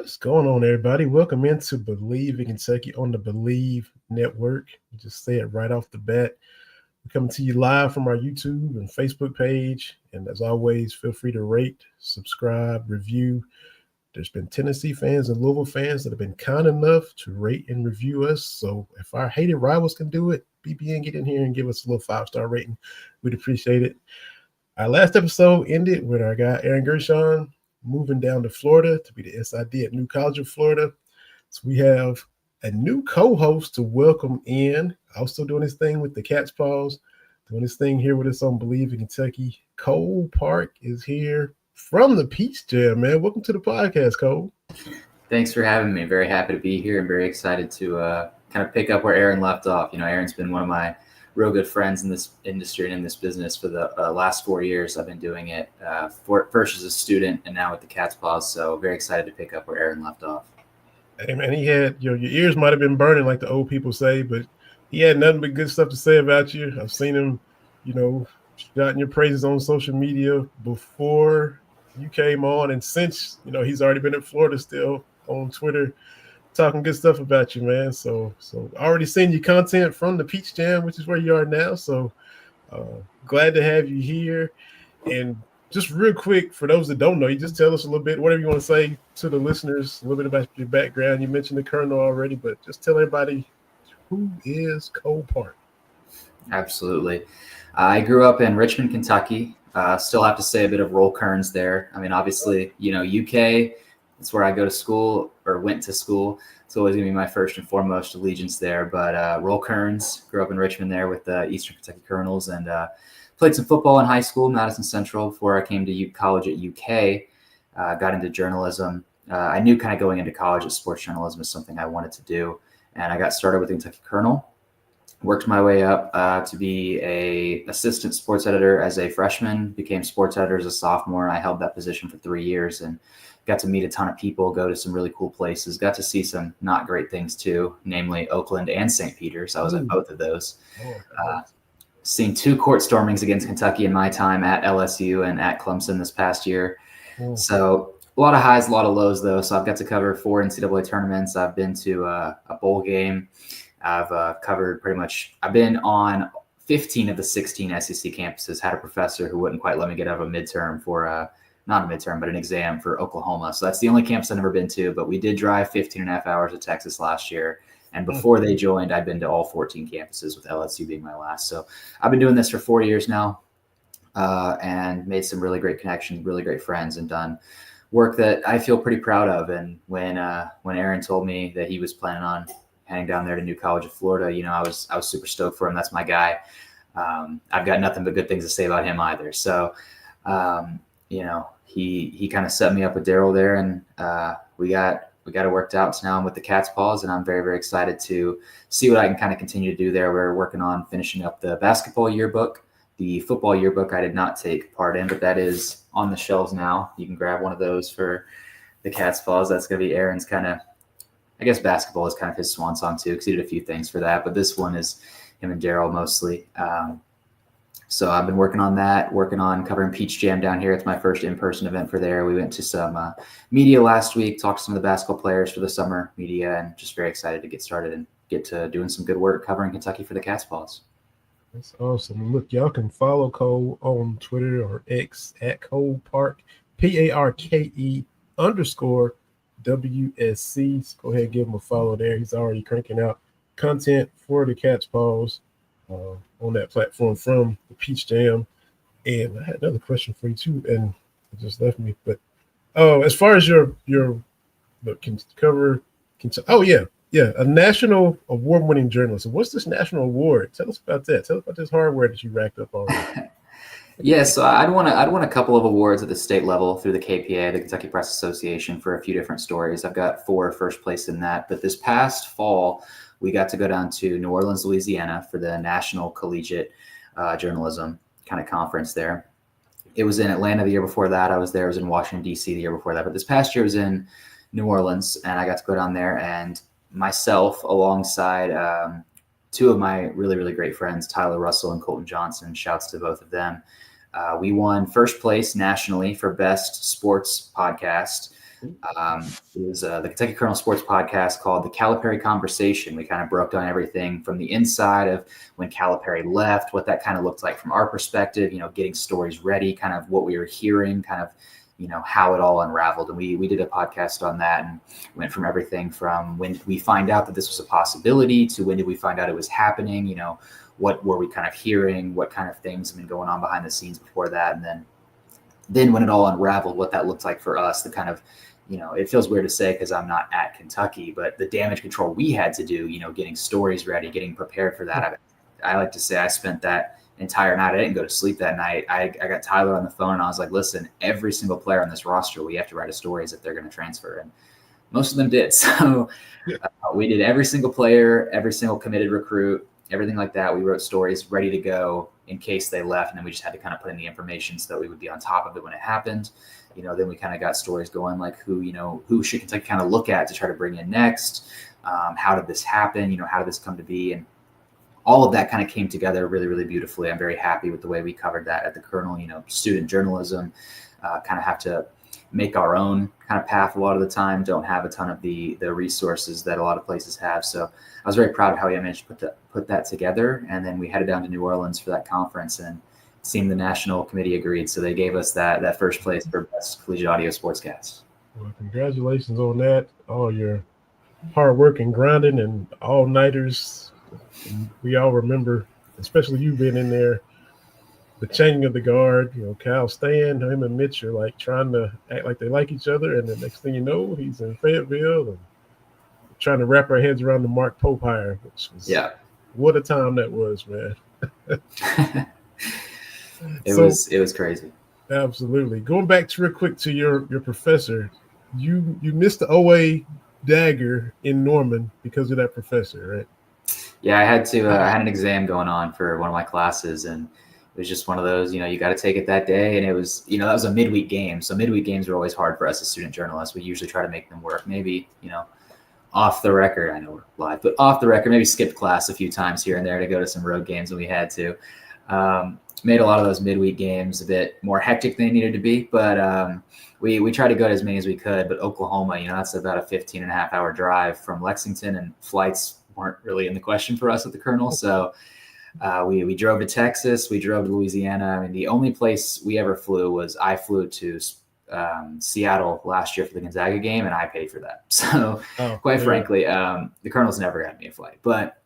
What's going on, everybody? Welcome into Believe in Kentucky on the Believe Network. Just say it right off the bat. We're coming to you live from our YouTube and Facebook page. And as always, feel free to rate, subscribe, review. There's been Tennessee fans and Louisville fans that have been kind enough to rate and review us. So if our hated rivals can do it, BBN, get in here and give us a little 5-star rating. We'd appreciate it. Our last episode ended with our guy Aaron Gershon moving down to Florida to be the SID at New College of Florida. So we have a new co-host to welcome in, also doing his thing with the Cat's Paws, doing his thing here with us on Believe in Kentucky. Cole Parke is here from the Peach Jam, man. Welcome to the podcast, Cole. Thanks for having me. Very happy to be here and very excited to kind of pick up where Aaron left off. Aaron's been one of my real good friends in this industry and in this business for the last 4 years. I've been doing it first as a student and now with the Cat's Paws. So very excited to pick up where Aaron left off. Hey man, he had your ears might have been burning like the old people say, but he had nothing but good stuff to say about you. I've seen him, shouting your praises on social media before you came on, and since he's already been in Florida still on Twitter, talking good stuff about you, man. So already seen your content from the Peach Jam, which is where you are now. So glad to have you here. And just real quick, for those that don't know, you just tell us a little bit, whatever you want to say to the listeners, a little bit about your background. You mentioned the Colonel already, but just tell everybody, who is Cole Parke? Absolutely. I grew up in Richmond, Kentucky. Still have to say a bit of Roll Kearns there. I mean, obviously, UK, it's where I go to school or went to school. It's always going to be my first and foremost allegiance there. But Roll Kearns, grew up in Richmond there with the Eastern Kentucky Colonels, and played some football in high school, Madison Central, before I came to college at UK. Got into journalism. I knew kind of going into college that sports journalism is something I wanted to do. And I got started with the Kentucky Colonel. Worked my way up to be a assistant sports editor as a freshman, became sports editor as a sophomore. I held that position for 3 years and got to meet a ton of people, go to some really cool places, got to see some not great things too, namely Oakland and St. Peter's. I was at both of those. Seen 2 court stormings against Kentucky in my time at LSU and at Clemson this past year. So a lot of highs, a lot of lows though. So I've got to cover 4 NCAA tournaments. I've been to a bowl game. I've covered I've been on 15 of the 16 SEC campuses, had a professor who wouldn't quite let me get out of a midterm for, not a midterm, but an exam for Oklahoma. So that's the only campus I've never been to, but we did drive 15 and a half hours to Texas last year. And before they joined, I'd been to all 14 campuses, with LSU being my last. So I've been doing this for 4 years now and made some really great connections, really great friends, and done work that I feel pretty proud of. And when Aaron told me that he was planning on heading down there to New College of Florida, I was super stoked for him. That's my guy. I've got nothing but good things to say about him either. So, he kind of set me up with Daryl there, and we got it worked out. So now I'm with the Cat's Paws, and I'm very, very excited to see what I can kind of continue to do there. We're working on finishing up the basketball yearbook. The football yearbook I did not take part in, but that is on the shelves now. You can grab one of those for the Cat's Paws. That's going to be Aaron's kind of, I guess basketball is kind of his swan song too, because he did a few things for that. But this one is him and Daryl mostly. So I've been working on that, working on covering Peach Jam down here. It's my first in-person event for there. We went to some media last week, talked to some of the basketball players for the summer media, and just very excited to get started and get to doing some good work covering Kentucky for the Cat's Paws. That's awesome. Look, y'all can follow Cole on Twitter or X at Cole Parke, PARKE_WSC. So go ahead and give him a follow there. He's already cranking out content for the Cat's Paws on that platform from the Peach Jam. And I had another question for you too, and it just left me. But as far as your cover, a national award-winning journalist. So what's this national award? Tell us about that. Tell us about this hardware that you racked up already. Yeah, so I'd won a couple of awards at the state level through the KPA, the Kentucky Press Association, for a few different stories. I've got 4 first place in that. But this past fall, we got to go down to New Orleans, Louisiana for the National Collegiate Journalism kind of conference there. It was in Atlanta the year before that. I was there. I was in Washington, D.C. the year before that. But this past year was in New Orleans, and I got to go down there, and myself alongside 2 of my really, really great friends, Tyler Russell and Colton Johnson, shouts to both of them. We won first place nationally for best sports podcast It was the Kentucky Colonel Sports podcast called The Calipari Conversation. We kind of broke down everything from the inside of when Calipari left, what that kind of looked like from our perspective, getting stories ready, kind of what we were hearing, kind of, how it all unraveled. And we did a podcast on that and went from everything from when did we find out that this was a possibility to when did we find out it was happening, what were we kind of hearing, what kind of things have been going on behind the scenes before that. And then when it all unraveled, what that looked like for us, the kind of, it feels weird to say because I'm not at Kentucky, but the damage control we had to do, getting stories ready, getting prepared for that. I like to say I spent that entire night. I didn't go to sleep that night. I got Tyler on the phone and I was like, listen, every single player on this roster, we have to write a story as if they're going to transfer. And most of them did. So we did every single player, every single committed recruit, everything like that. We wrote stories ready to go in case they left. And then we just had to kind of put in the information so that we would be on top of it when it happened. Then we kind of got stories going like who should Kentucky kind of look at to try to bring in next? How did this happen? How did this come to be? And all of that kind of came together really, really beautifully. I'm very happy with the way we covered that at the Colonel. Student journalism, kind of have to make our own kind of path a lot of the time, don't have a ton of the resources that a lot of places have. So I was very proud of how we managed to put that together. And then we headed down to New Orleans for that conference, and it seemed the national committee agreed. So they gave us that first place for best collegiate audio sportscast. Well, congratulations on that. All your hard work and grinding and all-nighters. And we all remember, especially you being in there, the changing of the guard. Cal Stan, him and Mitch are like trying to act like they like each other, and the next thing you know, he's in Fayetteville and trying to wrap our heads around the Mark Pope hire, which was what a time that was, man. It was crazy. Absolutely. Going back real quick to your professor, you missed the OA dagger in Norman because of that professor, right? Yeah, I had to. I had an exam going on for one of my classes, and it was just one of those. You got to take it that day, and it was, that was a midweek game. So midweek games are always hard for us as student journalists. We usually try to make them work. Maybe off the record. I know we're live, but off the record, maybe skipped class a few times here and there to go to some road games when we had to. Made a lot of those midweek games a bit more hectic than they needed to be, but we tried to go to as many as we could. But Oklahoma, that's about a 15.5-hour drive from Lexington, and flights weren't really in the question for us at the Colonel. So we drove to Texas, we drove to Louisiana. I mean, the only place we ever flew was I flew to Seattle last year for the Gonzaga game, and I paid for that. So quite frankly, the Colonel's never had me a flight, but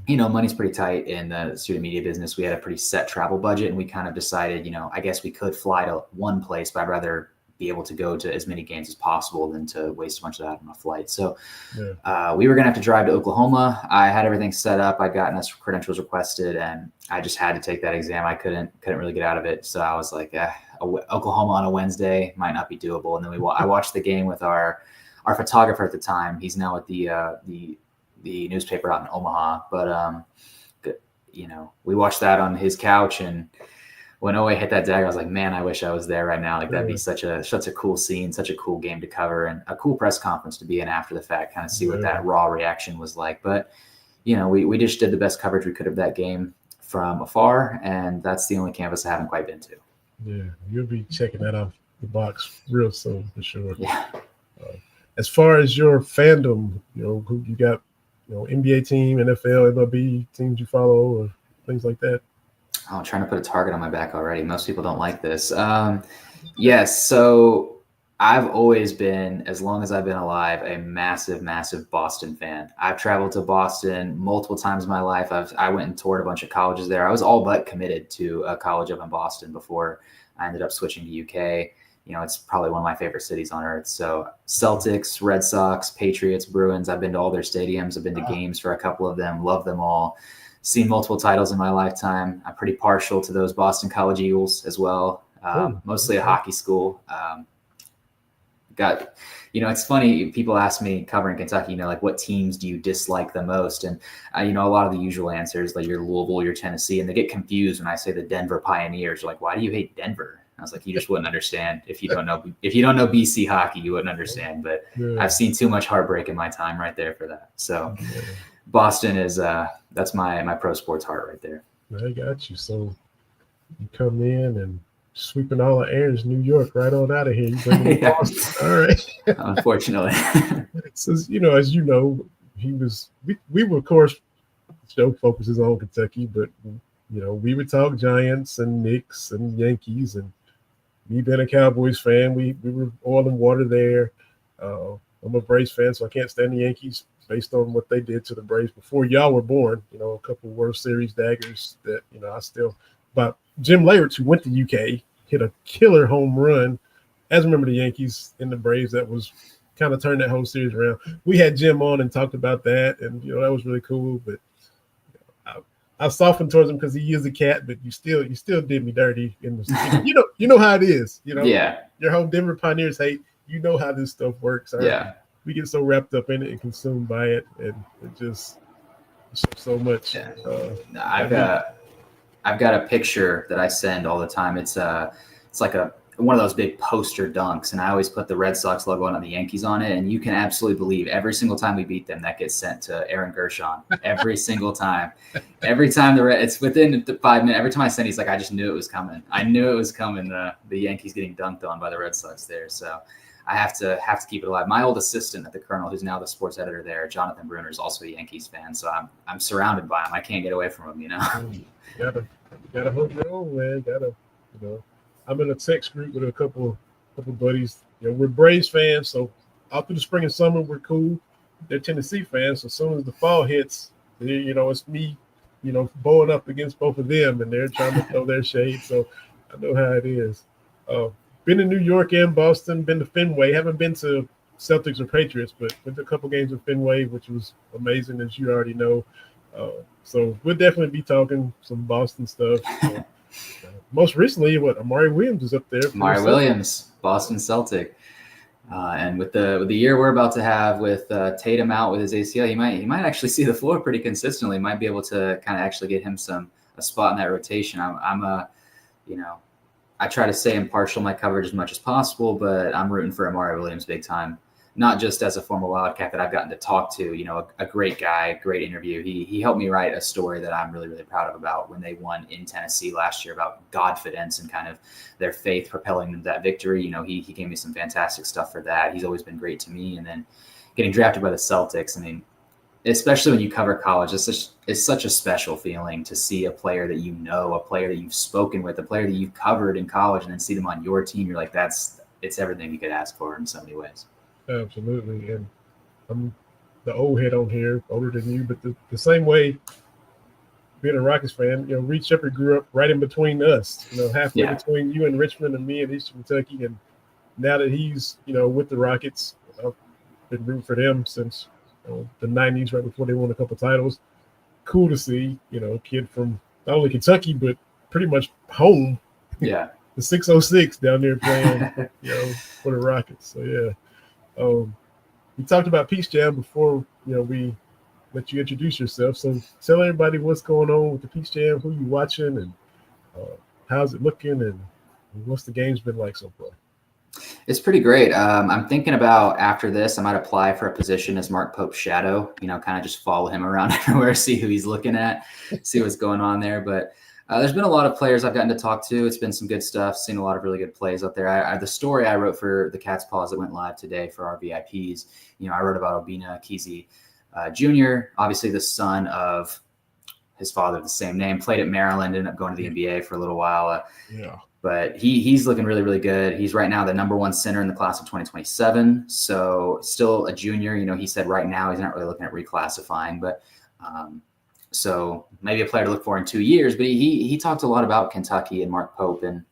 money's pretty tight in the student media business. We had a pretty set travel budget, and we kind of decided, I guess we could fly to one place, but I'd rather be able to go to as many games as possible than to waste a bunch of that on a flight. So we were going to have to drive to Oklahoma. I had everything set up. I'd gotten us credentials requested, and I just had to take that exam. I couldn't really get out of it. So I was like, Oklahoma on a Wednesday might not be doable. And then I watched the game with our photographer at the time. He's now at the newspaper out in Omaha, but we watched that on his couch, and when OA hit that dagger, I was like, man, I wish I was there right now. Like, that'd be such a cool scene, such a cool game to cover, and a cool press conference to be in after the fact, kind of see what that raw reaction was like. But we just did the best coverage we could of that game from afar, and that's the only campus I haven't quite been to. Yeah, you'll be checking that off the box real soon for sure. Yeah. As far as your fandom, who you got, NBA team, NFL, MLB teams you follow, or things like that? Oh, I'm trying to put a target on my back already. Most people don't like this. Yes, so I've always been, as long as I've been alive, a massive, massive Boston fan. I've traveled to Boston multiple times in my life. I went and toured a bunch of colleges there. I was all but committed to a college up in Boston before I ended up switching to UK. It's probably one of my favorite cities on earth. So Celtics, Red Sox, Patriots, Bruins, I've been to all their stadiums. I've been to games for a couple of them, love them all. Seen multiple titles in my lifetime. I'm pretty partial to those Boston College Eagles as well. Mostly a hockey school. It's funny. People ask me covering Kentucky, like, what teams do you dislike the most? And, a lot of the usual answers, like your Louisville, your Tennessee, and they get confused when I say the Denver Pioneers. They're like, why do you hate Denver? I was like, you just wouldn't understand if you don't know BC hockey, you wouldn't understand. But I've seen too much heartbreak in my time right there for that. So Boston is that's my pro sports heart right there. I got you. So you come in and sweeping all the errands, New York, right on out of here. You bring him to Yeah, Boston. All right. unfortunately. So, as you know, we were, of course, show focuses on Kentucky, but, we would talk Giants and Knicks and Yankees. And me being a Cowboys fan, we were oil and water there. I'm a Braves fan, so I can't stand the Yankees based on what they did to the Braves before y'all were born. A couple of World Series daggers that, I still. But Jim Leyritz, who went to UK, hit a killer home run. As a member of the Yankees in the Braves, that was kind of turned that whole series around. We had Jim on and talked about that, and that was really cool. But I softened towards him because he is a cat, but you still did me dirty. You know how it is. Yeah. Your whole Denver Pioneers hate. You know how this stuff works. Yeah. We get so wrapped up in it and consumed by it, and it just so much. Yeah. I've got a picture that I send all the time. It's like one of those big poster dunks, and I always put the Red Sox logo on the Yankees on it. And you can absolutely believe every single time we beat them, that gets sent to Aaron Gershon. Every single time. Every time it's within 5 minutes. Every time I send, he's like, I just knew it was coming. I knew it was coming. The Yankees getting dunked on by the Red Sox there. So I have to keep it alive. My old assistant at the Kernel, who's now the sports editor there, Jonathan Bruner, is also a Yankees fan. So I'm surrounded by him. I can't get away from him. Gotta hold your own, man. I'm in a text group with a couple buddies. We're Braves fans, so out through the spring and summer we're cool. They're Tennessee fans, so as soon as the fall hits, it's me, bowing up against both of them, and they're trying to throw their shade. So I know how it is. Been to New York and Boston, been to Fenway. Haven't been to Celtics or Patriots, but went to a couple games at Fenway, which was amazing, as you already know. So we'll definitely be talking some Boston stuff. Most recently, Amari Williams is up there. Amari Williams, Boston Celtic, and with the year we're about to have with Tatum out with his ACL, he might actually see the floor pretty consistently. Might be able to kind of actually get him a spot in that rotation. I try to stay impartial in my coverage as much as possible, but I'm rooting for Amari Williams big time. Not just as a former Wildcat that I've gotten to talk to, a great guy, great interview. He helped me write a story that I'm really, really proud of about when they won in Tennessee last year, about Godfidence and kind of their faith propelling them to that victory. He gave me some fantastic stuff for that. He's always been great to me. And then getting drafted by the Celtics, I mean, especially when you cover college, it's such a special feeling to see a player that a player that you've spoken with, a player that you've covered in college, and then see them on your team. You're like, it's everything you could ask for in so many ways. Absolutely. And I'm the old head on here, older than you, but the same way, being a Rockets fan, Reed Shepherd grew up right in between us, halfway between you and Richmond and me in Eastern Kentucky. And now that he's, with the Rockets, I've been rooting for them since the 90s, right before they won a couple titles. Cool to see, a kid from not only Kentucky, but pretty much home. Yeah. The 606 down there playing, for the Rockets. So, yeah. We talked about Peach Jam before, we let you introduce yourself. So tell everybody what's going on with the Peach Jam, who you watching, and how's it looking, and what's the game's been like so far? It's pretty great. I'm thinking about after this, I might apply for a position as Mark Pope's shadow, kind of just follow him around everywhere, see who he's looking at, see what's going on there. But there's been a lot of players I've gotten to talk to. It's been some good stuff. Seen a lot of really good plays out there. The story I wrote for the Cat's Paws that went live today for our VIPs, I wrote about Obina Kesey Jr., obviously the son of his father, the same name, played at Maryland, ended up going to the NBA for a little while. But he's looking really, really good. He's right now the number one center in the class of 2027. So still a junior. He said right now he's not really looking at reclassifying, but so maybe a player to look for in 2 years. But he talked a lot about Kentucky and Mark Pope, and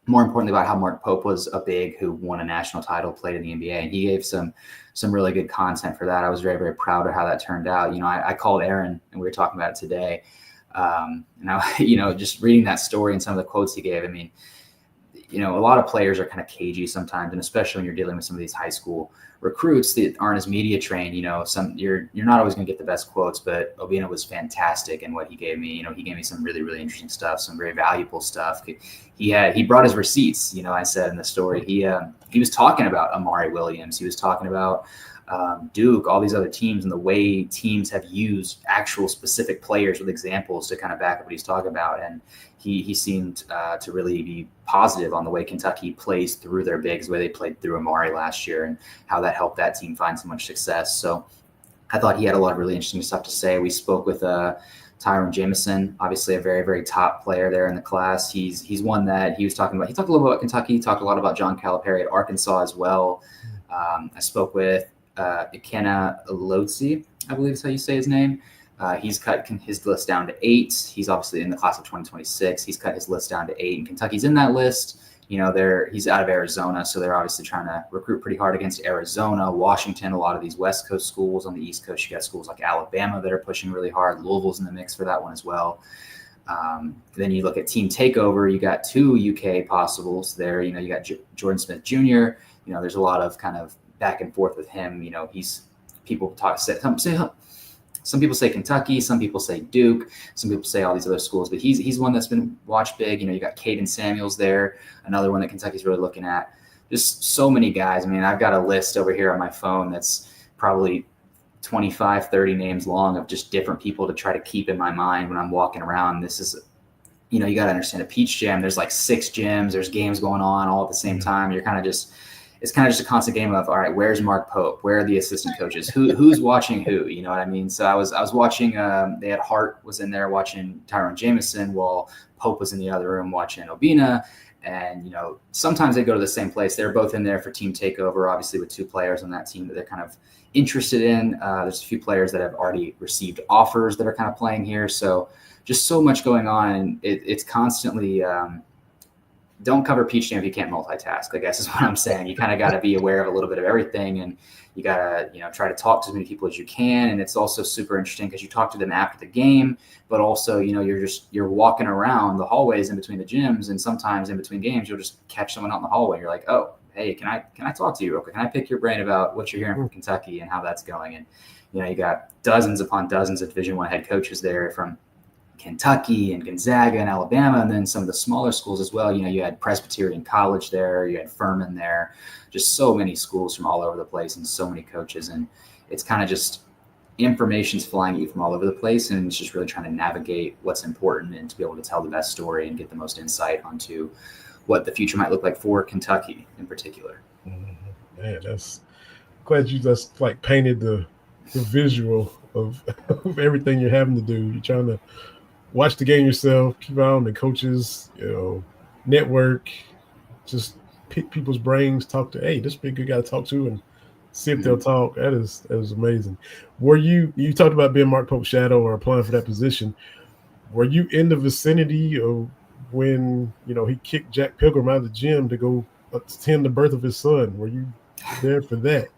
more importantly about how Mark Pope was a big who won a national title, played in the NBA, and he gave some really good content for that. I was very, very proud of how that turned out. I called Aaron and we were talking about it today. And I, just reading that story and some of the quotes he gave, I mean, a lot of players are kind of cagey sometimes, and especially when you're dealing with some of these high school recruits that aren't as media trained, you're not always going to get the best quotes, but Obina was fantastic in what he gave me. He gave me some really, really interesting stuff, some very valuable stuff. He brought his receipts. I said in the story, he was talking about Amari Williams. He was talking about Duke, all these other teams, and the way teams have used actual specific players with examples to kind of back up what he's talking about. And he seemed to really be positive on the way Kentucky plays through their bigs, the way they played through Amari last year, and how that helped that team find so much success. So I thought he had a lot of really interesting stuff to say. We spoke with Tyrone Jameson, obviously a very, very top player there in the class. He's one that he was talking about. He talked a little bit about Kentucky. He talked a lot about John Calipari at Arkansas as well. I spoke with Ikenna Lotzi, I believe is how you say his name. He's cut his list down to 8. He's obviously in the class of 2026. He's cut his list down to 8, and Kentucky's in that list. He's out of Arizona, so they're obviously trying to recruit pretty hard against Arizona, Washington, a lot of these West Coast schools. On the East Coast, you got schools like Alabama that are pushing really hard. Louisville's in the mix for that one as well. Then you look at Team Takeover, you got 2 UK possibles there. You got Jordan Smith Jr. There's a lot of kind of back and forth with him. Some people say Kentucky, some people say Duke, some people say all these other schools, but he's one that's been watched big. You got Caden Samuels there, another one that Kentucky's really looking at. Just so many guys. I mean, I've got a list over here on my phone that's probably 25, 30 names long of just different people to try to keep in my mind when I'm walking around. This is, you got to understand a Peach Jam. There's like 6 gyms. There's games going on all at the same time. You're kind of just – it's kind of just a constant game of, all right, where's Mark Pope? Where are the assistant coaches? Who's watching who? You know what I mean? So I was watching. They had Hart was in there watching Tyrone Jameson, while Pope was in the other room watching Obina. And sometimes they go to the same place. They're both in there for Team Takeover, obviously with 2 players on that team that they're kind of interested in. There's a few players that have already received offers that are kind of playing here. So just so much going on, and it's constantly. Don't cover Peach Jam if you can't multitask, I guess is what I'm saying. You kind of got to be aware of a little bit of everything, and you got to, try to talk to as many people as you can. And it's also super interesting because you talk to them after the game, but also, you're walking around the hallways in between the gyms, and sometimes in between games, you'll just catch someone out in the hallway. You're like, oh, hey, can I talk to you real quick? Can I pick your brain about what you're hearing from Kentucky and how that's going? And, you got dozens upon dozens of Division I head coaches there from Kentucky and Gonzaga and Alabama, and then some of the smaller schools as well. You had Presbyterian College there, you had Furman there, just so many schools from all over the place and so many coaches. And it's kind of just information's flying at you from all over the place, and it's just really trying to navigate what's important and to be able to tell the best story and get the most insight onto what the future might look like for Kentucky in particular. Man, that's glad you just like painted the visual of everything you're having to do. You're trying to watch the game yourself, keep on the coaches, network, just pick people's brains, talk to, hey, this would be a good guy to talk to, and see if they'll talk. That is amazing. Were you talked about being Mark Pope's shadow or applying for that position? Were you in the vicinity of when, he kicked Jack Pilgrim out of the gym to go attend the birth of his son? Were you there for that?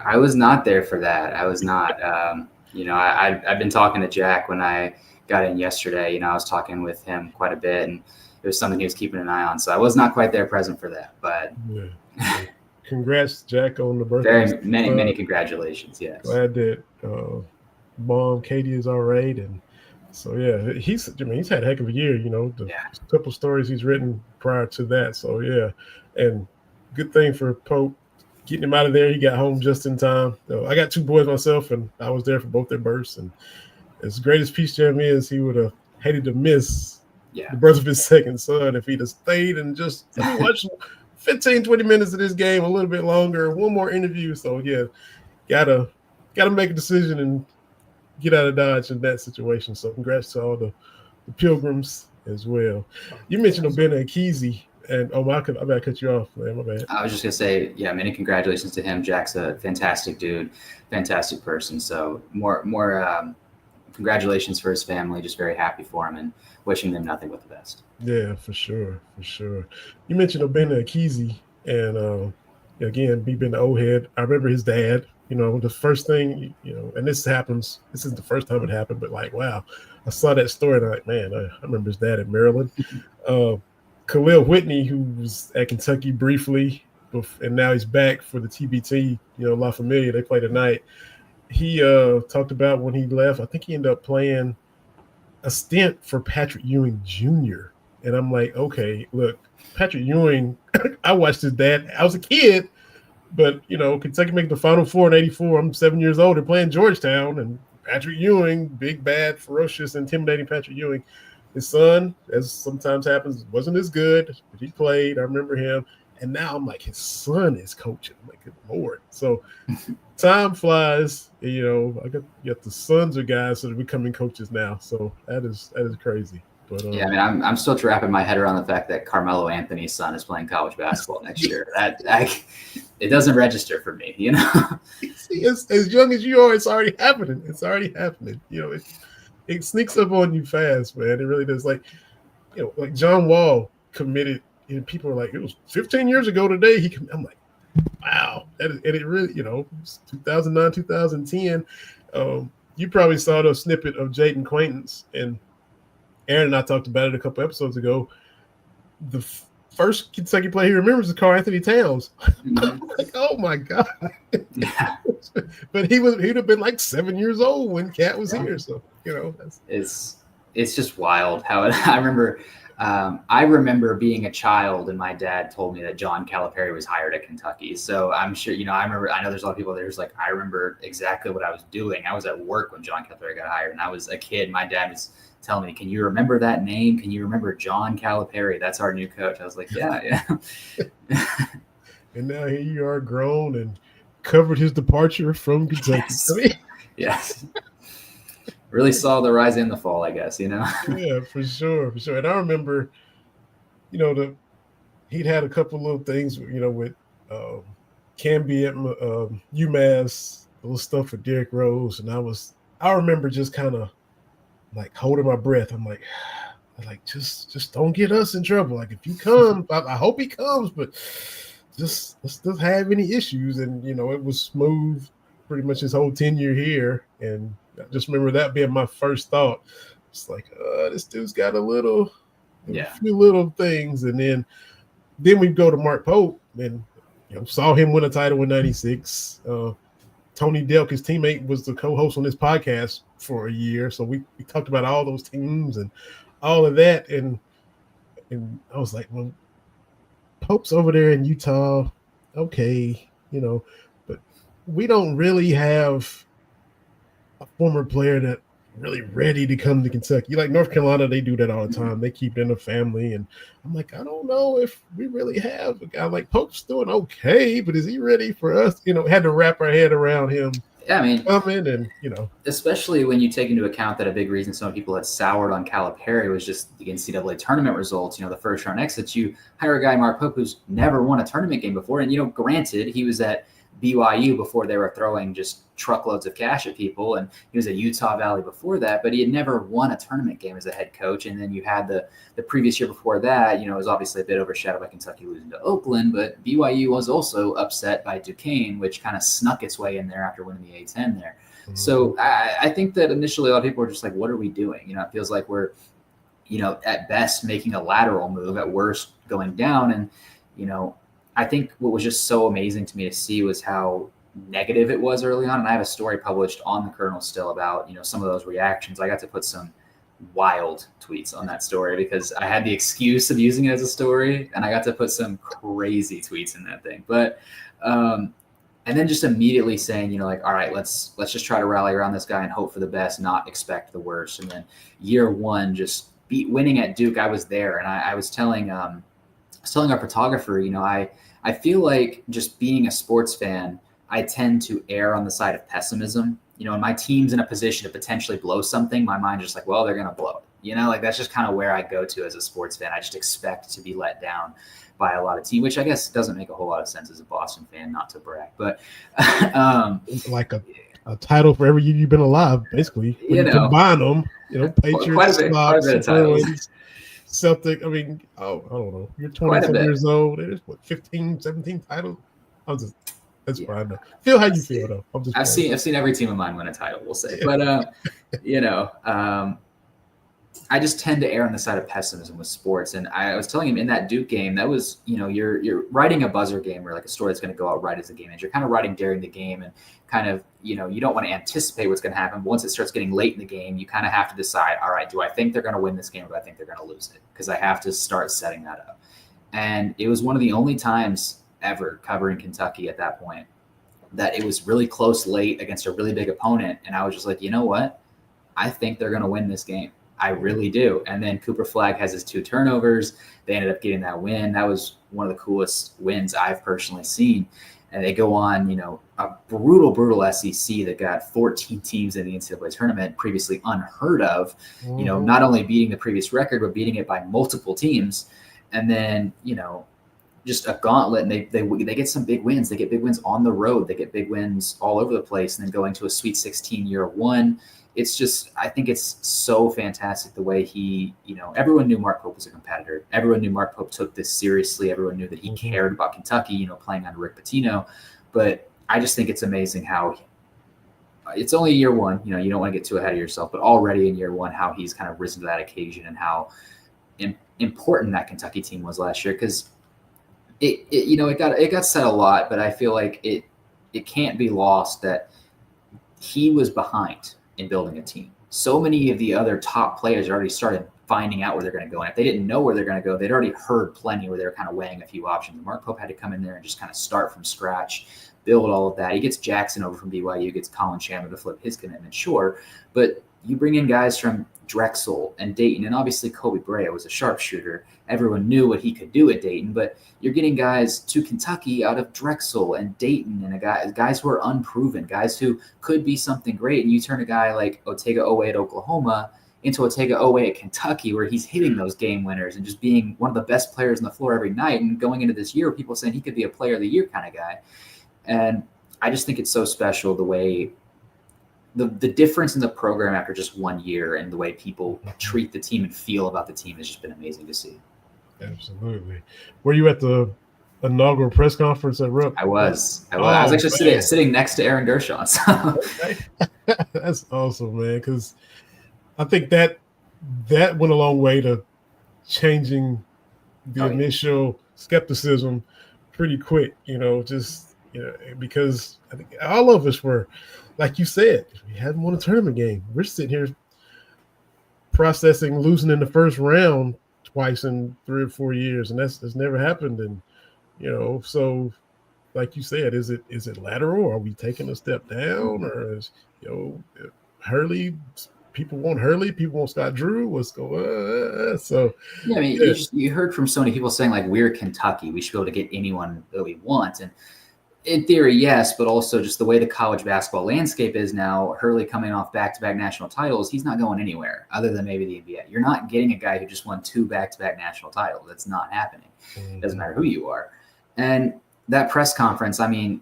I was not there for that. I was not. I've been talking to Jack when I got in yesterday. I was talking with him quite a bit, and it was something he was keeping an eye on. So I was not quite there present for that, but congrats, Jack, on the birthday. Very many congratulations. Yes. Glad that mom Katie is all right. And so, yeah, he's had a heck of a year, couple stories he's written prior to that. So, yeah, and good thing for Pope getting him out of there. He got home just in time. So I got 2 boys myself, and I was there for both their births. And as great as Peach Jam is, he would have hated to miss the birth of his second son if he'd have stayed and just watched 15, 20 minutes of this game, a little bit longer, one more interview. So, yeah, gotta make a decision and get out of Dodge in that situation. So congrats to all the Pilgrims as well. You mentioned Obina Akizi. And I better cut you off, man. My bad. I was just gonna say, many congratulations to him. Jack's a fantastic dude, fantastic person. So more congratulations for his family. Just very happy for him and wishing them nothing but the best. Yeah, for sure. You mentioned Obina Akizi, and again, me being the old head, I remember his dad. The first thing, and this isn't the first time it happened, but like, wow, I saw that story and I'm like, man, I remember his dad at Maryland. Khalil Whitney, who was at Kentucky briefly, and now he's back for the TBT, La Familia. They play tonight. He talked about when he left, I think he ended up playing a stint for Patrick Ewing Jr. And I'm like, okay, look, Patrick Ewing, I watched his dad. I was a kid, But Kentucky make the Final Four in '84. I'm 7 years old and playing Georgetown, and Patrick Ewing, big, bad, ferocious, intimidating Patrick Ewing. His son, as sometimes happens, wasn't as good, but he played. I remember him. And now I'm like, his son is coaching. I'm like, good Lord. So time flies. I got the sons of guys that are becoming coaches now. So that is crazy. But yeah, I mean, I'm still wrapping my head around the fact that Carmelo Anthony's son is playing college basketball next year. It doesn't register for me, See, as young as you are, it's already happening. It sneaks up on you fast, man. It really does. Like John Wall committed, and people are like, it was 15 years ago today. I'm like, wow. And it really, 2009, 2010. You probably saw the snippet of Jaden Quaintance, and Aaron and I talked about it a couple episodes ago. The first Kentucky player he remembers is Karl Anthony Towns. Mm-hmm. Like, oh my God. Yeah. But he'd have been like 7 years old when Cat was here. So, it's just wild how I remember being a child and my dad told me that John Calipari was hired at Kentucky. So I'm sure, I know there's a lot of people there's like, I remember exactly what I was doing. I was at work when John Calipari got hired and I was a kid. My dad was telling me, can you remember that name? Can you remember John Calipari? That's our new coach. I was like, yeah. And now here you are grown and covered his departure from Kentucky. Yes. Yes. Really saw the rise and the fall, I guess, Yeah, for sure. And I remember, he'd had a couple little things, with Canby at UMass, a little stuff for Derrick Rose, and I remember just kind of like holding my breath. I'm like, just don't get us in trouble. Like if you come, I hope he comes, but just let's not have any issues. And it was smooth pretty much his whole tenure here, and I just remember that being my first thought. It's like, this dude's got a few little things. And then we go to Mark Pope and, saw him win a title in '96. Tony Delk, his teammate, was the co-host on this podcast for a year. So we talked about all those teams and all of that. And I was like, well, Pope's over there in Utah. Okay. But we don't really have a former player that really ready to come to Kentucky. Like North Carolina, they do that all the time. They keep it in the family. And I'm like, I don't know if we really have a guy like Pope's doing okay, but is he ready for us? Had to wrap our head around him. Yeah, I mean, coming and especially when you take into account that a big reason some people had soured on Calipari was just the NCAA tournament results. The first round exits. You hire a guy, Mark Pope, who's never won a tournament game before, and granted, he was at BYU before they were throwing just truckloads of cash at people, and he was at Utah Valley before that, but he had never won a tournament game as a head coach. And then you had the previous year before that, it was obviously a bit overshadowed by Kentucky losing to Oakland, but BYU was also upset by Duquesne, which kind of snuck its way in there after winning the A-10 there. Mm-hmm. So I think that initially a lot of people were just like, what are we doing? It feels like we're, at best making a lateral move, at worst going down. And, I think what was just so amazing to me to see was how negative it was early on. And I have a story published on the Kernel still about, some of those reactions. I got to put some wild tweets on that story because I had the excuse of using it as a story, and I got to put some crazy tweets in that thing. But, and then just immediately saying, all right, let's just try to rally around this guy and hope for the best, not expect the worst. And then year one, just winning at Duke. I was there, and I was telling our photographer, I feel like just being a sports fan, I tend to err on the side of pessimism. When my team's in a position to potentially blow something, my mind's just like, well, they're going to blow it. That's just kind of where I go to as a sports fan. I just expect to be let down by a lot of teams, which I guess doesn't make a whole lot of sense as a Boston fan, not to brag. But it's like a title for every year you've been alive, basically. When you combine them, Patriots, quite a bit of titles. Celtic, I mean, I don't know. You're 27 years old. There's 15, 17 titles. That's fine. Feel how you feel though. I've seen every team of mine win a title, we'll say. But I just tend to err on the side of pessimism with sports. And I was telling him in that Duke game, that was, you're writing a buzzer game or like a story that's going to go out right as the game ends. You're kind of writing during the game and kind of, you don't want to anticipate what's going to happen. But once it starts getting late in the game, you kind of have to decide, all right, do I think they're going to win this game or do I think they're going to lose it? Because I have to start setting that up. And it was one of the only times ever covering Kentucky at that point, that it was really close late against a really big opponent. And I was just like, you know what? I think they're going to win this game. I really do. And then Cooper Flagg has his 2 turnovers. They ended up getting that win. That was one of the coolest wins I've personally seen. And they go on, a brutal SEC that got 14 teams in the NCAA tournament, previously unheard of, not only beating the previous record, but beating it by multiple teams. And then, just a gauntlet, and they get some big wins. They get big wins on the road. They get big wins all over the place, and then going to a Sweet 16 year one. It's just, I think it's so fantastic the way he, everyone knew Mark Pope was a competitor. Everyone knew Mark Pope took this seriously. Everyone knew that he cared about Kentucky, playing under Rick Pitino. But I just think it's amazing how it's only year one. You don't want to get too ahead of yourself, but already in year one, how he's kind of risen to that occasion and how important that Kentucky team was last year. Because it got said a lot, but I feel like it can't be lost that he was behind in building a team. So many of the other top players already started finding out where they're going to go. And if they didn't know where they're going to go, they'd already heard plenty where they were kind of weighing a few options. Mark Pope had to come in there and just kind of start from scratch, build all of that. He gets Jackson over from BYU, gets Colin Chandler to flip his commitment, sure. But you bring in guys from Drexel and Dayton, and obviously Kobe Brea was a sharpshooter. Everyone knew what he could do at Dayton, but you're getting guys to Kentucky out of Drexel and Dayton, and guys who are unproven, guys who could be something great. And you turn a guy like Otega Owe at Oklahoma into Otega Owe at Kentucky, where he's hitting those game winners and just being one of the best players on the floor every night. And going into this year, people saying he could be a player of the year kind of guy. And I just think it's so special the way the difference in the program after just 1 year and the way people treat the team and feel about the team has just been amazing to see. Absolutely. Were you at the inaugural press conference at Rupp? I was actually sitting next to Aaron Gershon. So. That's awesome, man, because I think that went a long way to changing the initial skepticism pretty quick, because I think all of us were, like you said, we hadn't won a tournament game. We're sitting here processing losing in the first round twice in 3 or 4 years, and that's never happened. And so like you said, is it lateral? Are we taking a step down, or is Hurley? People want Hurley. People want Scott Drew. What's going on? So yeah, I mean, you heard from so many people saying like we're Kentucky. We should be able to get anyone that we want, and in theory, yes, but also just the way the college basketball landscape is now, Hurley coming off back-to-back national titles, he's not going anywhere other than maybe the NBA. You're not getting a guy who just won 2 back-to-back national titles. That's not happening. It doesn't matter who you are. And that press conference, I mean,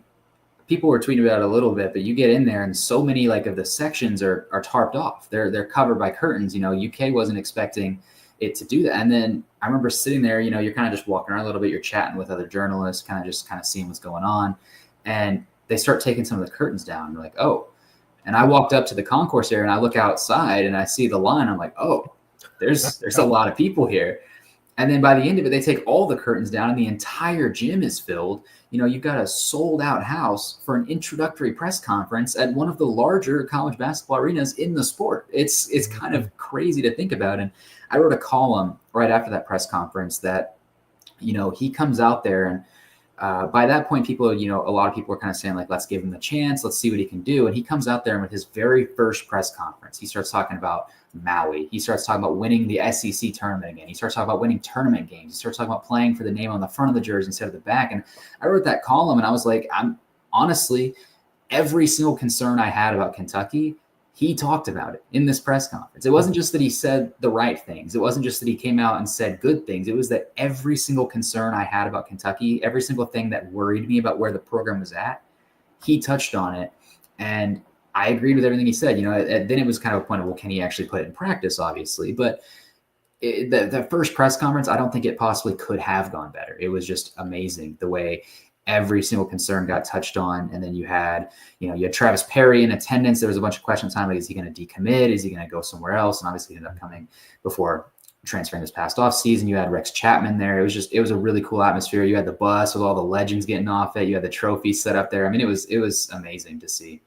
people were tweeting about it a little bit, but you get in there and so many of the sections are tarped off. They're covered by curtains. UK wasn't expecting it to do that. And then I remember sitting there, you're kind of just walking around a little bit, you're chatting with other journalists, kind of seeing what's going on. And they start taking some of the curtains down. You're like, oh. And I walked up to the concourse area and I look outside and I see the line. I'm like, oh, there's a lot of people here. And then by the end of it, they take all the curtains down and the entire gym is filled. You've got a sold out house for an introductory press conference at one of the larger college basketball arenas in the sport. It's kind of crazy to think about. And I wrote a column right after that press conference that, he comes out there and by that point, people, a lot of people are kind of saying like, let's give him the chance. Let's see what he can do. And he comes out there and with his very first press conference, he starts talking about Maui. He starts talking about winning the SEC tournament again. He starts talking about winning tournament games. He starts talking about playing for the name on the front of the jersey instead of the back. And I wrote that column and I was like, I'm honestly, every single concern I had about Kentucky, he talked about it in this press conference. It wasn't just that he said the right things. It wasn't just that he came out and said good things. It was that every single concern I had about Kentucky, every single thing that worried me about where the program was at, he touched on it. And I agreed with everything he said. Then it was kind of a point of, well, can he actually put it in practice, obviously? But the first press conference, I don't think it possibly could have gone better. It was just amazing the way every single concern got touched on. And then you had Travis Perry in attendance. There was a bunch of questions on, like, is he going to decommit? Is he going to go somewhere else? And obviously he ended up coming before transferring this past off season. You had Rex Chapman there. It was a really cool atmosphere. You had the bus with all the legends getting off it. You had the trophies set up there. I mean, it was amazing to see.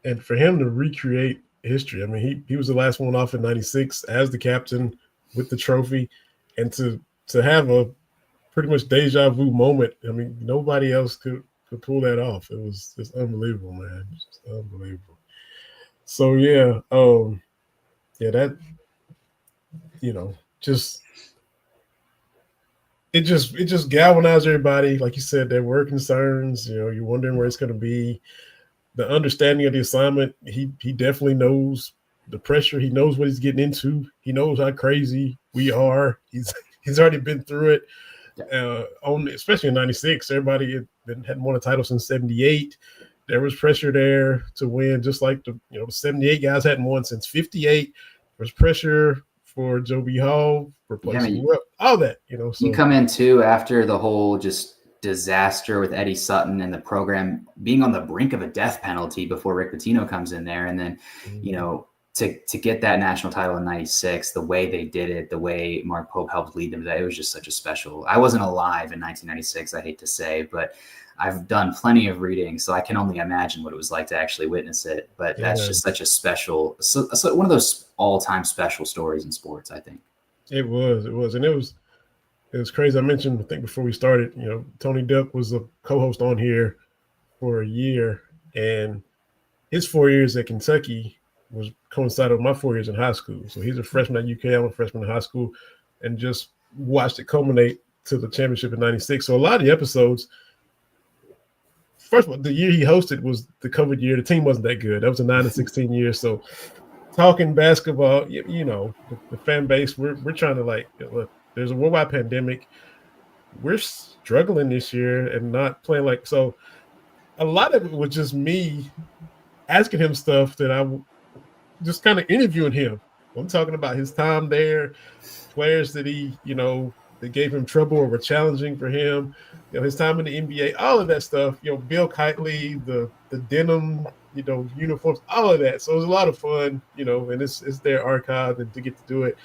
And for him to recreate history, I mean, he was the last one off in '96 as the captain with the trophy, and to have a pretty much deja vu moment. I mean, nobody else could pull that off. It was just unbelievable, man. Just unbelievable. So yeah, yeah, that you know, just it just galvanized everybody. Like you said, there were concerns. You're wondering where it's going to be. The understanding of the assignment, he definitely knows the pressure. He knows what he's getting into. He knows how crazy we are. He's already been through it. Yeah. On especially in '96, everybody hadn't won a title since '78. There was pressure there to win, just like the '78 guys hadn't won since '58. There's pressure for Joe B. Hall Yeah, I replacing mean, all that. you So come in too after the whole just disaster with Eddie Sutton and the program being on the brink of a death penalty before Rick Pitino comes in there, and then to get that national title in '96, the way they did it, the way Mark Pope helped lead them, that it was just such a special. I wasn't alive in 1996, I hate to say, but I've done plenty of reading, so I can only imagine what it was like to actually witness it. But that's just such a special, so one of those all-time special stories in sports, I think. it was, and it was crazy. I mentioned, I think before we started, Tony Duck was a co-host on here for a year, and his 4 years at Kentucky was coincided with my 4 years in high school. So he's a freshman at UK, I'm a freshman in high school, and just watched it culminate to the championship in '96. So a lot of the episodes, first of all, the year he hosted was the COVID year. The team wasn't that good. That was a 9-16 year. So talking basketball, the fan base, we're trying to look, there's a worldwide pandemic. We're struggling this year and not playing so. A lot of it was just me asking him stuff that I just kind of interviewing him. I'm talking about his time there, players that that gave him trouble or were challenging for him, his time in the NBA, all of that stuff, Bill Kitely, the denim, uniforms, all of that. So it was a lot of fun, and it's their archive and to get to do it.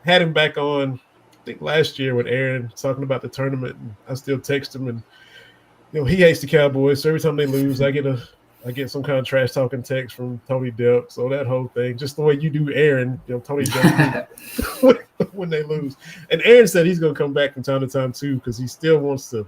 Had him back on, I think last year with Aaron talking about the tournament, and I still text him, and he hates the Cowboys. So every time they lose, I get some kind of trash talking text from Tony Delk. So that whole thing, just the way you do Aaron, Tony Delk when they lose. And Aaron said he's going to come back from time to time too, because he still wants to,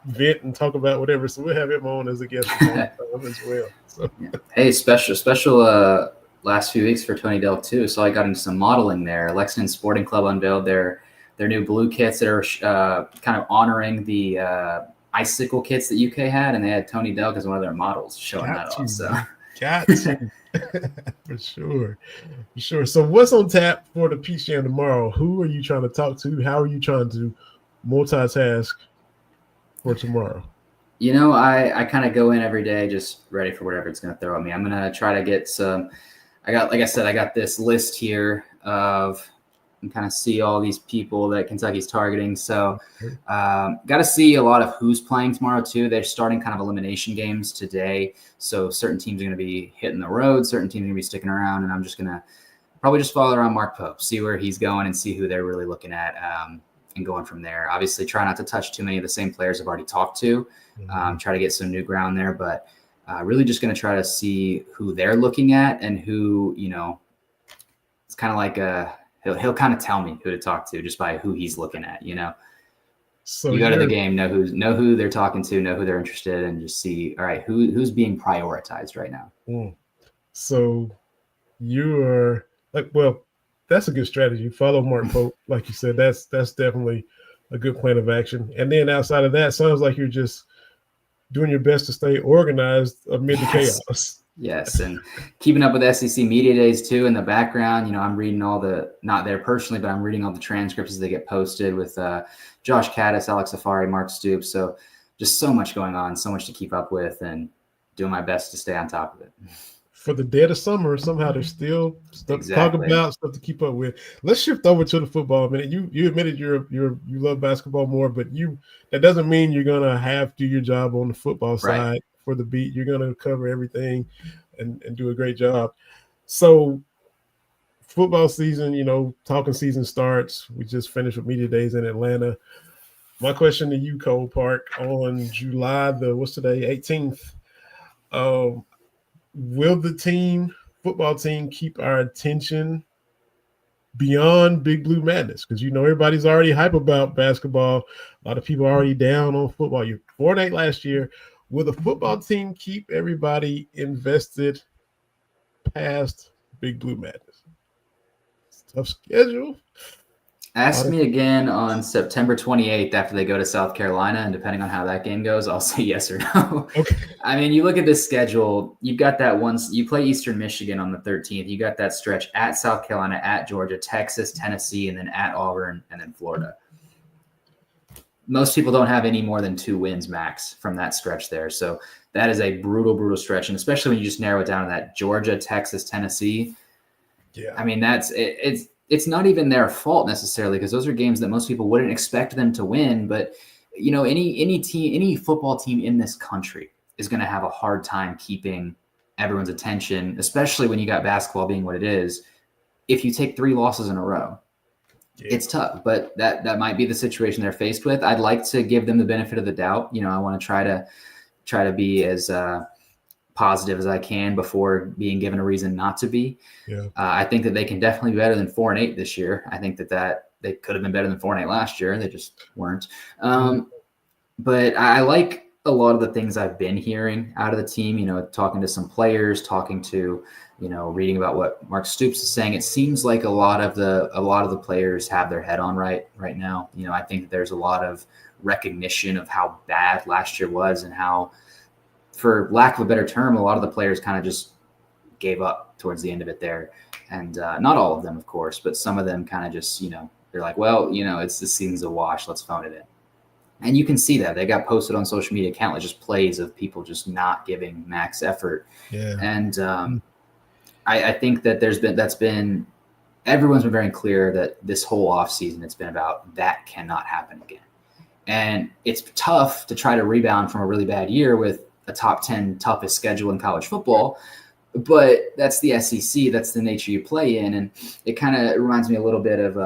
vent and talk about whatever. So we'll have him on as a guest from time to time as well. So. Yeah. Hey, special last few weeks for Tony Delk too. So I got into some modeling there. Lexington Sporting Club unveiled their new blue kits that are kind of honoring the icicle kits that UK had, and they had Tony Delk as one of their models showing that off. So got to. For sure. So what's on tap for the Peach Jam tomorrow? Who are you trying to talk to? How are you trying to multitask for tomorrow? I kind of go in every day just ready for whatever it's going to throw at me. I'm going to try to get some. I got this list here of. And kind of see all these people that Kentucky's targeting. So got to see a lot of who's playing tomorrow too. They're starting kind of elimination games today. So certain teams are going to be hitting the road. Certain teams are going to be sticking around. And I'm just going to probably just follow around Mark Pope, see where he's going and see who they're really looking at and going from there. Obviously try not to touch too many of the same players I've already talked to. Try to get some new ground there. But really just going to try to see who they're looking at and who, it's kind of like he'll kind of tell me who to talk to just by who he's looking at, So you go to the game, know who they're talking to, know who they're interested in, and just see, all right, who's being prioritized right now. So you are that's a good strategy. Follow Mark Pope, like you said. That's definitely a good plan of action. And then outside of that, sounds like you're just doing your best to stay organized amid the chaos. Yes, and keeping up with SEC Media Days too in the background. I'm reading not there personally, but I'm reading all the transcripts as they get posted with Josh Caddis, Alex Safari, Mark Stoops. So just so much going on, so much to keep up with, and doing my best to stay on top of it. For the dead of summer, somehow there's still stuff to talk about, stuff to keep up with. Let's shift over to the football a minute. You admitted you love basketball more, but that doesn't mean you're gonna have to do your job on the football side for the beat. You're gonna cover everything and do a great job. So football season, talking season starts. We just finished with media days in Atlanta. My question to you, Cole Park, on July what's today, 18th. Will the football team keep our attention beyond Big Blue Madness, because everybody's already hype about basketball. A lot of people are already down on football. You 4-8 last year. Will the football team keep everybody invested past Big Blue Madness? It's a tough schedule. Ask me again on September 28th after they go to South Carolina, and depending on how that game goes, I'll say yes or no. Okay. I mean, you look at this schedule, you've got that once you play Eastern Michigan on the 13th, you got that stretch at South Carolina, at Georgia, Texas, Tennessee, and then at Auburn, and then Florida. Most people don't have any more than 2 wins max from that stretch there. So that is a brutal, brutal stretch. And especially when you just narrow it down to that Georgia, Texas, Tennessee. Yeah. I mean, it's not even their fault necessarily, because those are games that most people wouldn't expect them to win. But, any football team in this country is going to have a hard time keeping everyone's attention, especially when you got basketball being what it is. If you take 3 losses in a row, it's tough, but that might be the situation they're faced with. I'd like to give them the benefit of the doubt. I want to try to be as positive as I can before being given a reason not to be. Yeah. I think that they can definitely be better than 4-8 this year. I think that they could have been better than 4-8 last year. They just weren't. But I like a lot of the things I've been hearing out of the team, talking to some players, talking to, reading about what Mark Stoops is saying. It seems like a lot of the players have their head on right now. I think that there's a lot of recognition of how bad last year was, and how, for lack of a better term, a lot of the players kind of just gave up towards the end of it there. And not all of them, of course, but some of them kind of just, they're like, well, this season's a wash. Let's phone it in. And you can see that. They got posted on social media countless just plays of people just not giving max effort. Yeah. And I think that everyone's been very clear that this whole offseason, it's been about that cannot happen again. And it's tough to try to rebound from a really bad year with a top 10 toughest schedule in college football, but that's the SEC. That's the nature you play in. And it kind of reminds me a little bit of,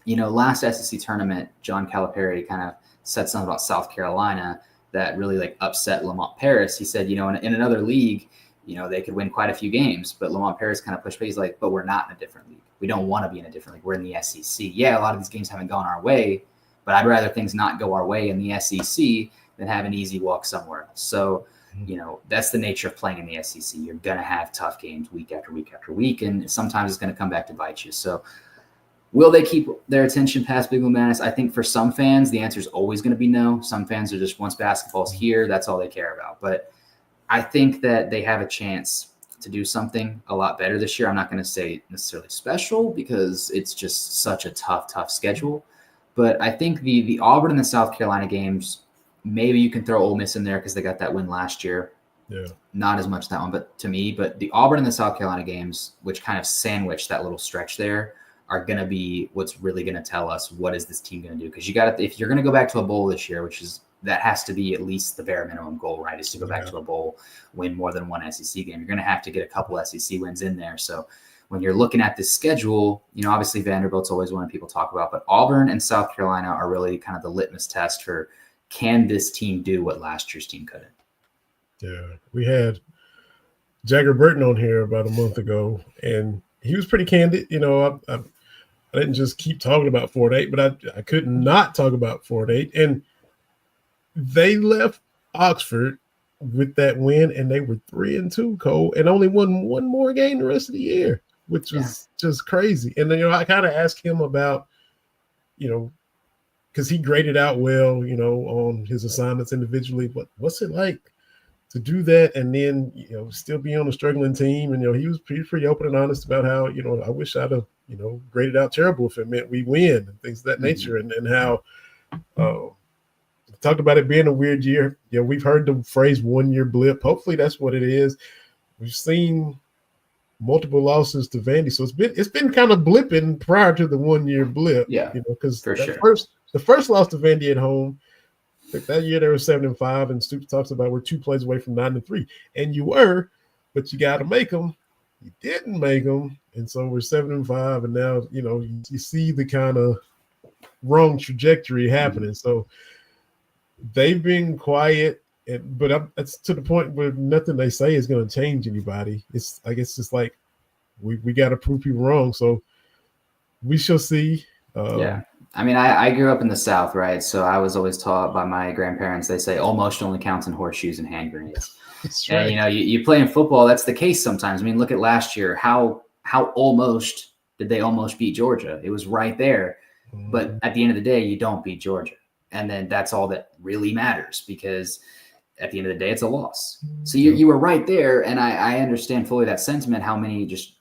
last SEC tournament, John Calipari kind of said something about South Carolina that really upset Lamont Paris. He said, in another league, they could win quite a few games, but Lamont Paris kind of pushed back. He's like, but we're not in a different league. We don't want to be in a different league. We're in the SEC. Yeah, a lot of these games haven't gone our way, but I'd rather things not go our way in the SEC than have an easy walk somewhere else. So, that's the nature of playing in the SEC. You're going to have tough games week after week after week, and sometimes it's going to come back to bite you. So will they keep their attention past Big Blue Madness? I think for some fans, the answer is always going to be no. Some fans are just, once basketball's here, that's all they care about. But I think that they have a chance to do something a lot better this year. I'm not going to say necessarily special, because it's just such a tough schedule. But I think the Auburn and the South Carolina games, maybe you can throw Ole Miss in there because they got that win last year. Yeah. Not as much that one, but to me, but the Auburn and the South Carolina games, which kind of sandwich that little stretch there, are going to be what's really going to tell us what is this team going to do. Because if you're going to go back to a bowl this year, that has to be at least the bare minimum goal, right? Is to go back to a bowl, win more than one SEC game. You're going to have to get a couple SEC wins in there. So when you're looking at this schedule, obviously Vanderbilt's always one people talk about, but Auburn and South Carolina are really kind of the litmus test for, can this team do what last year's team couldn't? Yeah. We had Jagger Burton on here about a month ago, and he was pretty candid. I didn't just keep talking about 4-8, but I could not talk about 4-8. And they left Oxford with that win, and they were 3-2, Cole, and only won one more game the rest of the year, which was just crazy. And then, I kind of asked him about, because he graded out well, on his assignments individually, but what's it like to do that and then, still be on a struggling team? And, he was pretty open and honest about how, I wish I'd have, graded out terrible if it meant we win and things of that nature. And how talked about it being a weird year. We've heard the phrase 1 year blip. Hopefully that's what it is. We've seen multiple losses to Vandy. So it's been kind of blipping prior to the 1 year blip. Yeah. Because the first loss to Vandy at home, that year they were 7-5, and Stoops talks about we're 2 plays away from 9-3. And you were, but you got to make them. You didn't make them, and so we're 7-5, and now you see the kind of wrong trajectory happening. So they've been quiet, but it's to the point where nothing they say is going to change anybody. I guess it's like we got to prove people wrong. So we shall see. Yeah. I mean, I grew up in the South, right? So I was always taught by my grandparents, they say almost only counts in horseshoes and hand grenades. That's And, right. you know, you play in football, that's the case sometimes. I mean, look at last year. How almost did they almost beat Georgia? It was right there. But Mhm. at the end of the day, you don't beat Georgia. And then that's all that really matters, because at the end of the day, it's a loss. So Yep. you were right there. And I understand fully that sentiment, how many just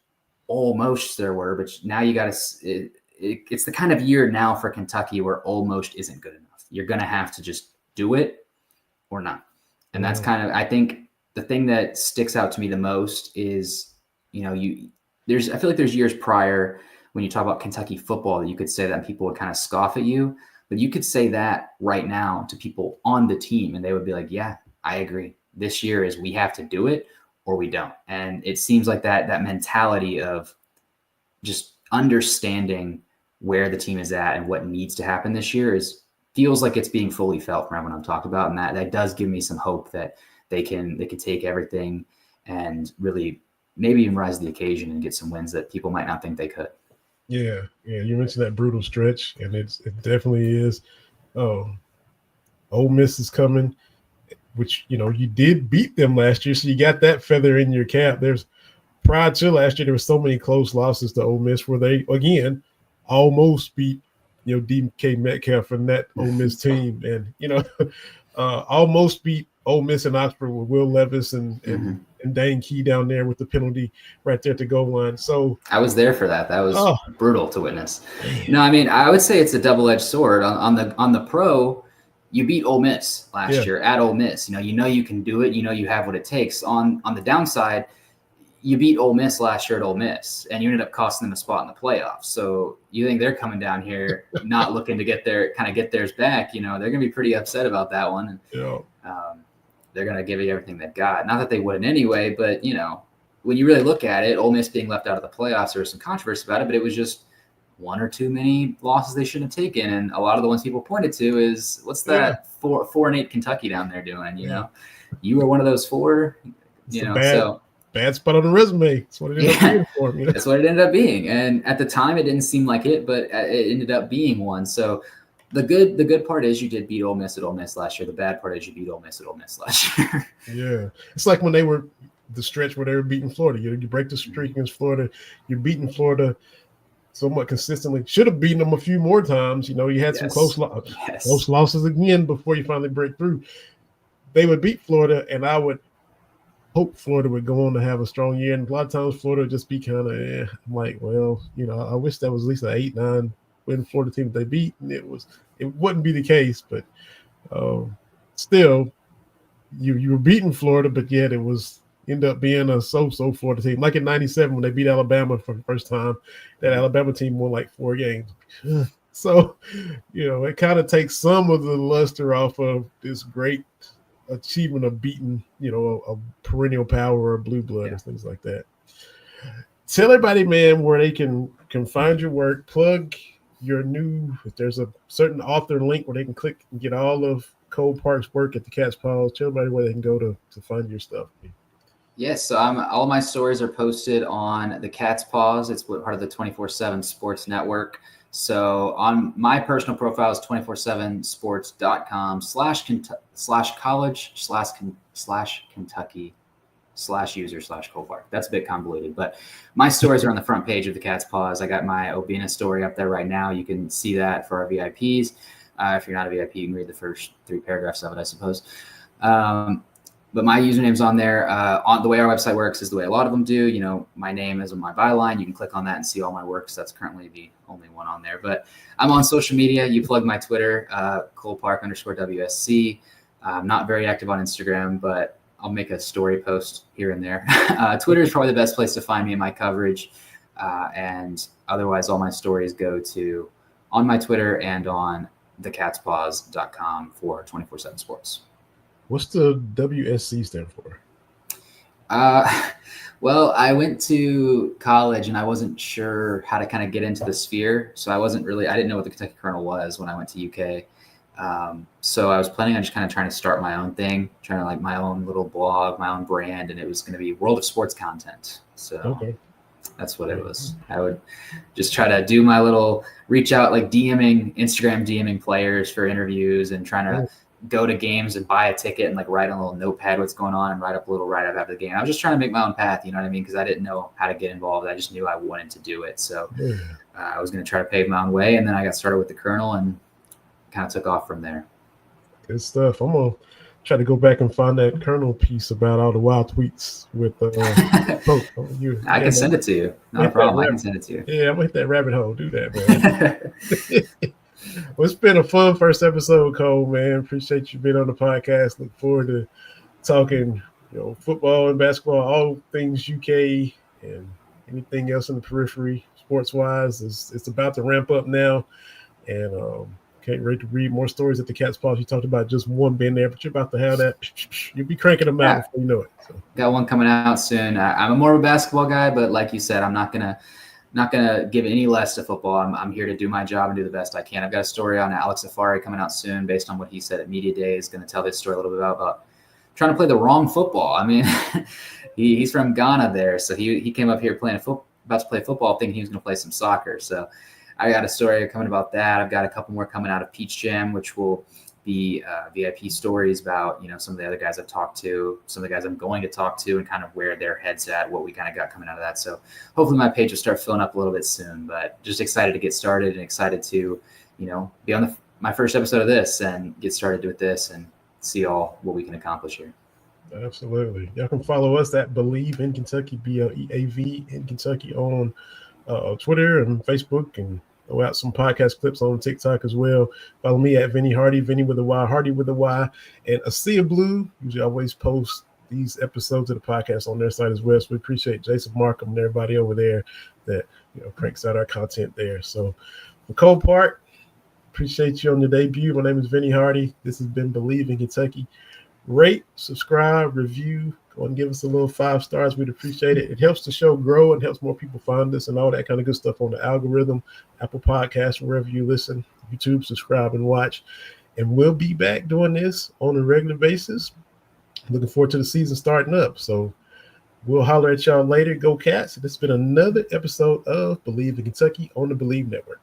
almost there were. But now you got to, it's the kind of year now for Kentucky where almost isn't good enough. You're going to have to just do it or not. And that's Mhm. kind of, I think the thing that sticks out to me the most is, you know, I feel like there's years prior when you talk about Kentucky football that you could say that and people would kind of scoff at you, but you could say that right now to people on the team and they would be like, yeah, I agree. This year is we have to do it or we don't. And it seems like that mentality of just understanding where the team is at and what needs to happen this year feels like it's being fully felt from everyone I've talked about. And that does give me some hope that they can take everything and really maybe even rise to the occasion and get some wins that people might not think they could. Yeah, yeah. You mentioned that brutal stretch, and it definitely is. Oh, Ole Miss is coming, which you did beat them last year, so you got that feather in your cap. There's prior to last year, there were so many close losses to Ole Miss where they again almost beat DK Metcalf and that Ole Miss team, and almost beat Ole Miss and Oxford with Will Levis and Dane Key down there with the penalty right there at the goal line. So I was there for that. That was oh brutal to witness. man, No, I mean, I would say it's a double-edged sword. On the pro, you beat Ole Miss last yeah, year at Ole Miss. You know you can do it. You know you have what it takes. On the downside, you beat Ole Miss last year at Ole Miss, and you ended up costing them a spot in the playoffs. So you think they're coming down here not looking to get theirs back? They're going to be pretty upset about that one. And, they're going to give you everything they've got. Not that they wouldn't anyway, but when you really look at it, Ole Miss being left out of the playoffs, there was some controversy about it, but it was just one or too many losses they shouldn't have taken. And a lot of the ones people pointed to is what's yeah, that 4-8 Kentucky down there doing? yeah. You were one of of four. It's a So bad spot on the resume. That's what it ended up being for him. That's what it ended up being. And at the time, it didn't seem like it, but it ended up being one. So the good part is you did beat Ole Miss at Ole Miss last year. The bad part is you beat Ole Miss at Ole Miss last year. Yeah, it's like when they were the stretch where they were beating Florida. You break the streak against Florida. You're beating Florida somewhat consistently. Should have beaten them a few more times. You had some Yes. close losses again before you finally break through. They would beat Florida, and I would hope Florida would go on to have a strong year. And a lot of times Florida would just be kind of, I'm like, well, I wish that was at least an 8-9 win Florida team that they beat, and it wouldn't be the case. But still, you were beating Florida, but yet it was end up being a so-so Florida team. Like in '97 when they beat Alabama for the first time, that Alabama team won like 4 games. So, it kind of takes some of the luster off of this great achievement of beating, a perennial power or a blue blood and things like that. Tell everybody, man, where they can find your work. Plug your if there's a certain author link where they can click and get all of Cole Parke's work at the Cat's Paws. Tell everybody where they can go to find your stuff. Yes, so all my stories are posted on the Cat's Paws. It's part of the 24/7 Sports Network. So on my personal profile is 247sports.com/college/Kentucky/user/Cole Parke. That's a bit convoluted, but my stories are on the front page of the Cat's Paws. I got my Obina story up there right now. You can see that for our VIPs. If you're not a VIP, you can read the first 3 paragraphs of it, I suppose. But my username's on there. On the way our website works is the way a lot of them do. My name is on my byline. You can click on that and see all my work. So that's currently the only one on there. But I'm on social media. You plug my Twitter, ColeParke_WSC. I'm not very active on Instagram, but I'll make a story post here and there. Twitter is probably the best place to find me and my coverage. And otherwise, all my stories go to on my Twitter and on thecatspaws.com for 24/7 sports. What's the WSC stand for? Well, I went to college and I wasn't sure how to kind of get into the sphere. So I didn't know what the Kentucky Colonel was when I went to UK. So I was planning on just kind of trying to start my own thing, trying to my own little blog, my own brand, and it was going to be World of Sports content. So okay. That's what it was. I would just try to do my little reach out, like Instagram DMing players for interviews and trying to go to games and buy a ticket and like write on a little notepad what's going on and write up a little write-up after the game. I was just trying to make my own path, you know what I mean? Because I didn't know how to get involved. I just knew I wanted to do it. So I was going to try to pave my own way. And then I got started with the Colonel and kind of took off from there. Good stuff. I'm going to try to go back and find that Colonel piece about all the wild tweets with I can send it to you. Not a problem. I can send it to you. Yeah, I'm going to hit that rabbit hole. Do that, man. Well, it's been a fun first episode, Cole, man. Appreciate you being on the podcast. Look forward to talking, football and basketball, all things UK and anything else in the periphery, sports-wise. It's about to ramp up now, and can't wait to read more stories at the Cat's Paws. You talked about just one being there, but you're about to have that. You'll be cranking them out before you know it. So. Got one coming out soon. I'm more of a basketball guy, but like you said, I'm not gonna give any less to football. I'm here to do my job and do the best I can. I've got a story on Alex Safari coming out soon based on what he said at Media Day. Is going to tell his story a little bit about trying to play the wrong football. I mean, he's from Ghana there, so he came up here about to play football thinking he was going to play some soccer. So I got a story coming about that. I've got a couple more coming out of Peach Jam, which will be VIP stories about, some of the other guys I've talked to, some of the guys I'm going to talk to, and kind of where their head's at, what we kind of got coming out of that. So hopefully my page will start filling up a little bit soon, but just excited to get started and excited to, be on my first episode of this and get started with this and see all what we can accomplish here. Absolutely. Y'all can follow us at Believe in Kentucky, BLEAV in Kentucky on Twitter and Facebook, and throw out some podcast clips on TikTok as well. Follow me at Vinny Hardy, Vinny with a Y, Hardy with a Y, and A Sea of Blue. Usually always post these episodes of the podcast on their site as well. So we appreciate Jason Markham and everybody over there that cranks out our content there. So for Cole Parke, appreciate you on your debut. My name is Vinny Hardy. This has been Believe in Kentucky. Rate, subscribe, review. Go and give us a little 5 stars. We'd appreciate it. It helps the show grow and helps more people find us and all that kind of good stuff on the algorithm, Apple Podcasts, wherever you listen, YouTube, subscribe and watch. And we'll be back doing this on a regular basis. Looking forward to the season starting up. So we'll holler at y'all later. Go Cats. This has been another episode of Believe in Kentucky on the Believe Network.